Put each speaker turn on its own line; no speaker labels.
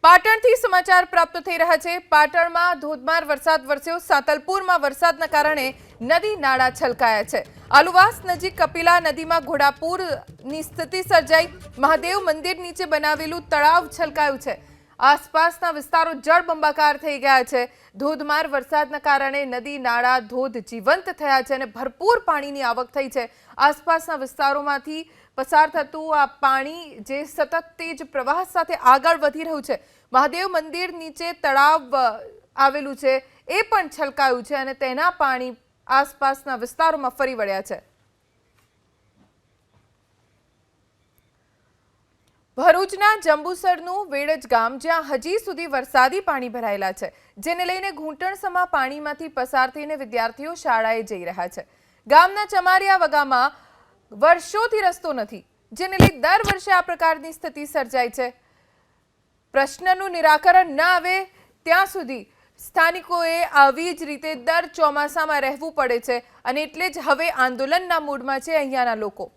પાટણથી સમાચાર પ્રાપ્ત થઈ રહ્યા છે। પાટણમાં ધોધમાર વરસાદ વરસ્યો। સાતલપુરમાં વરસાદના કારણે નદી નાળા છલકાયા છે। આલુવાસ નજીક કપિલા નદીમાં ઘોડાપૂરની સ્થિતિ સર્જાઈ। મહાદેવ મંદિર નીચે બનાવેલું તળાવ છલકાયું છે। આસપાસના વિસ્તારો જળબંબાકાર થઈ ગયા છે। ધોધમાર વરસાદના કારણે નદી નાળા ધોધ જીવંત થયા છે અને ભરપૂર પાણીની આવક થઈ છે। આસપાસના વિસ્તારોમાંથી પસાર થતું આ પાણી જે સતત તેજ પ્રવાહ સાથે આગળ વધી રહ્યું છે। મહાદેવ મંદિર નીચે તળાવ આવેલું છે એ પણ છલકાયું છે અને તેના પાણી આસપાસના વિસ્તારોમાં ફરી વળ્યા છે। ભરૂચના જંબુસરનું વેડજ ગામ જ્યાં હજી સુધી વરસાદી પાણી ભરાયેલા છે, જેને લઈને ઘૂંટણસમા પાણીમાંથી પસાર થઈને વિદ્યાર્થીઓ શાળાએ જઈ રહ્યા છે। ગામના ચમારિયા વગામાં વર્ષોથી રસ્તો નથી, જેને લઈ દર વર્ષે આ પ્રકારની સ્થિતિ સર્જાય છે। પ્રશ્નનું નિરાકરણ ન આવે ત્યાં સુધી સ્થાનિકોએ આવી જ રીતે દર ચોમાસામાં રહેવું પડે છે અને એટલે જ હવે આંદોલનના મૂડમાં છે અહીંયાના લોકો।